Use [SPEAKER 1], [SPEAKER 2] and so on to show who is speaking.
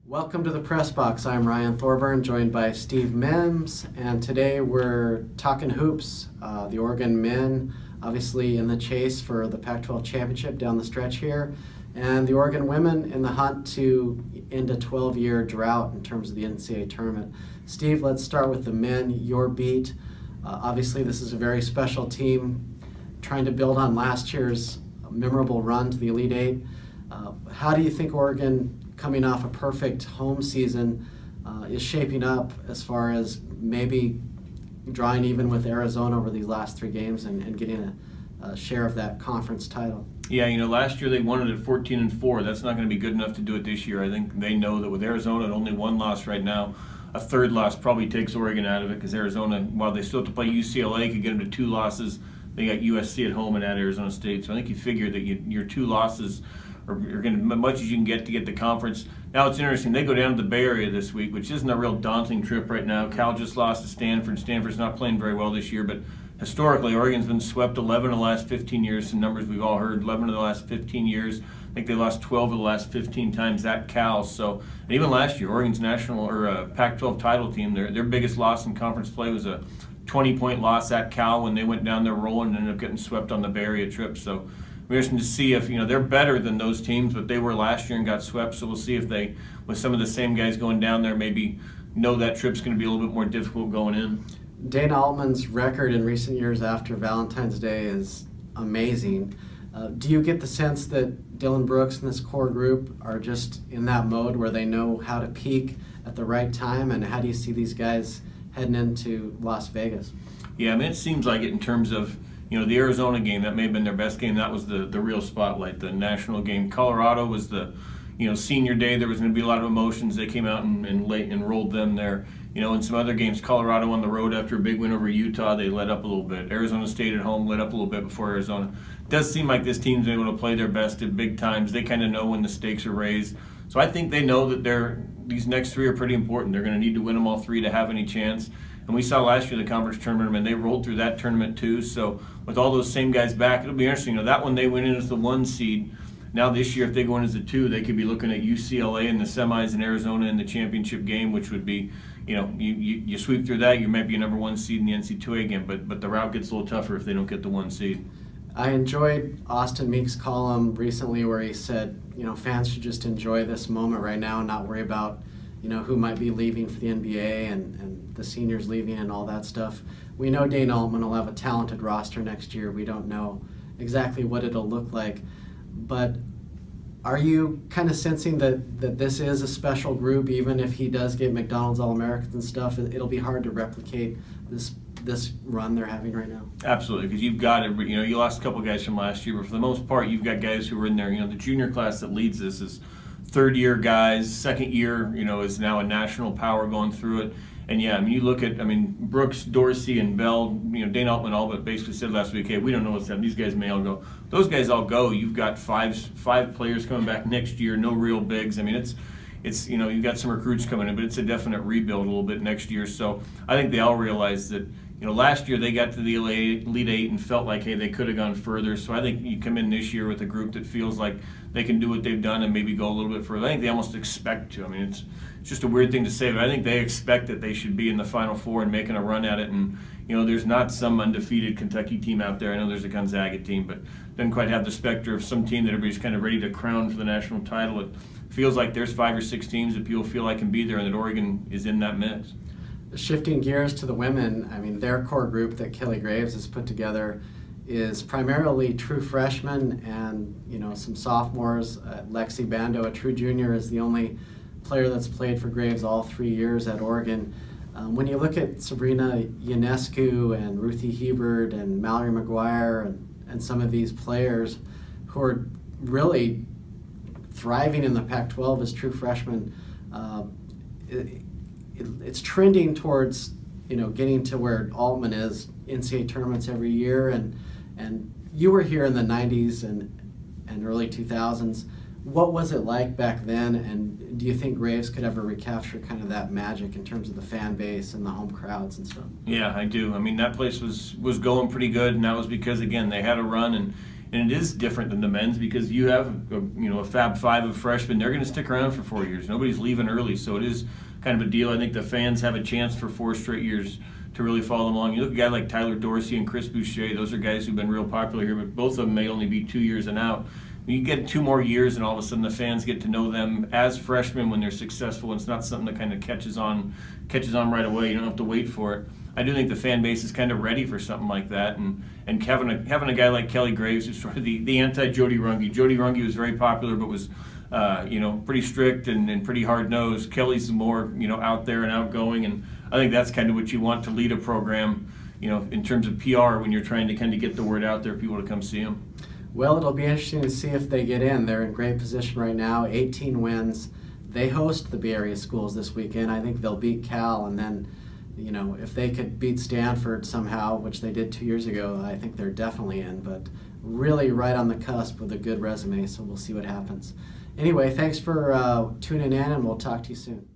[SPEAKER 1] Welcome to the Press Box. I'm Ryan Thorburn, joined by Steve Mims, and today we're talking hoops. The Oregon men, obviously in the chase for the Pac-12 championship down the stretch here, and the Oregon women in the hunt to end a 12-year drought in terms of the NCAA tournament. Steve, let's start with the men, your beat. Obviously, this is a very special team trying to build on last year's memorable run to the Elite Eight. How do you think Oregon, coming off a perfect home season, is shaping up as far as maybe drawing even with Arizona over these last three games and getting a share of that conference title?
[SPEAKER 2] Yeah, last year they won it at 14-4. That's not going to be good enough to do it this year. I think they know that with Arizona at only one loss right now, a third loss probably takes Oregon out of it, because Arizona, while they still have to play UCLA, could get them to two losses. They got USC at home and at Arizona State. So I think you figure that your two losses are going to, as much as you can get to get the conference. Now it's interesting, they go down to the Bay Area this week, which isn't a real daunting trip right now. Cal just lost to Stanford. Stanford's not playing very well this year, but historically Oregon's been swept 11 of the last 15 years. Some numbers we've all heard, 11 of the last 15 years. I think they lost 12 of the last 15 times at Cal. So, and even last year, Oregon's national or Pac-12 title team, their biggest loss in conference play was a 20-point loss at Cal when they went down there rolling and ended up getting swept on the Bay Area trip. So we're interested to see if, they're better than those teams, but they were last year and got swept. So we'll see if they, with some of the same guys going down there, maybe know that trip's going to be a little bit more difficult going in.
[SPEAKER 1] Dana Altman's record in recent years after Valentine's Day is amazing. Do you get the sense that Dylan Brooks and this core group are just in that mode where they know how to peak at the right time? And how do you see these guys heading into Las Vegas?
[SPEAKER 2] Yeah, it seems like it in terms of, the Arizona game. That may have been their best game. That was the real spotlight, the national game. Colorado was the, senior day. There was going to be a lot of emotions. They came out and rolled them there. In some other games, Colorado on the road after a big win over Utah, they let up a little bit. Arizona State at home let up a little bit before Arizona. It does seem like this team's able to play their best at big times. They kind of know when the stakes are raised. So I think they know that these next three are pretty important. They're going to need to win them all three to have any chance. And we saw last year the conference tournament, and they rolled through that tournament too. So with all those same guys back, it'll be interesting. That one they went in as the 1 seed. Now this year, if they go in as a 2, they could be looking at UCLA in the semis and Arizona in the championship game, which would be, you sweep through that, you might be a number 1 seed in the NC2A game, but the route gets a little tougher if they don't get the 1 seed.
[SPEAKER 1] I enjoyed Austin Meek's column recently where he said, fans should just enjoy this moment right now and not worry about, who might be leaving for the NBA and the seniors leaving and all that stuff. We know Dana Altman will have a talented roster next year. We don't know exactly what it'll look like. But are you kind of sensing that this is a special group, even if he does get McDonald's All-Americans and stuff? It'll be hard to replicate this run they're having right now.
[SPEAKER 2] Absolutely, because you've got you lost a couple guys from last year, but for the most part, you've got guys who were in there. The junior class that leads this is third-year guys. Second year, is now a national power going through it. And yeah, you look at, Brooks, Dorsey, and Bell, Dana Altman all but basically said last week, hey, we don't know what's happening. These guys may all go. Those guys all go. You've got five players coming back next year, no real bigs. It's you've got some recruits coming in, but it's a definite rebuild a little bit next year. So I think they all realize that, last year they got to the Elite Eight and felt like, hey, they could have gone further. So I think you come in this year with a group that feels like they can do what they've done and maybe go a little bit further. I think they almost expect to. It's just a weird thing to say, but I think they expect that they should be in the Final Four and making a run at it. And, there's not some undefeated Kentucky team out there. I know there's a Gonzaga team, but doesn't quite have the specter of some team that everybody's kind of ready to crown for the national title. It feels like there's 5 or 6 teams that people feel like can be there and that Oregon is in that mix.
[SPEAKER 1] Shifting gears to the women, their core group that Kelly Graves has put together is primarily true freshmen and, some sophomores. Lexi Bando, a true junior, is the only player that's played for Graves all 3 years at Oregon. When you look at Sabrina Ionescu and Ruthie Hebert and Mallory McGuire and some of these players who are really thriving in the Pac-12 as true freshmen, it's trending towards getting to where Altman is, NCAA tournaments every year, and you were here in the 90s and early 2000s. What was it like back then, and do you think Graves could ever recapture kind of that magic in terms of the fan base and the home crowds and stuff?
[SPEAKER 2] Yeah, I do. That place was going pretty good, and that was because, again, they had a run, and and it is different than the men's because you have a Fab Five of freshmen. They're going to stick around for 4 years. Nobody's leaving early, so it is kind of a deal. I think the fans have a chance for 4 straight years to really follow them along. You look at a guy like Tyler Dorsey and Chris Boucher; those are guys who've been real popular here, but both of them may only be 2 years and out. You get 2 more years, and all of a sudden the fans get to know them as freshmen when they're successful. And it's not something that kind of catches on right away. You don't have to wait for it. I do think the fan base is kind of ready for something like that, and having a guy like Kelly Graves, who's sort of the anti-Jody Runge. Jody Runge was very popular, but was pretty strict and pretty hard-nosed. Kelly's more out there and outgoing, and I think that's kind of what you want to lead a program, in terms of PR when you're trying to kind of get the word out there, people to come see them.
[SPEAKER 1] Well, it'll be interesting to see if they get in. They're in great position right now, 18 wins. They host the Bay Area schools this weekend. I think they'll beat Cal, and then, if they could beat Stanford somehow, which they did 2 years ago, I think they're definitely in, but really right on the cusp with a good resume, so we'll see what happens. Anyway, thanks for tuning in, and we'll talk to you soon.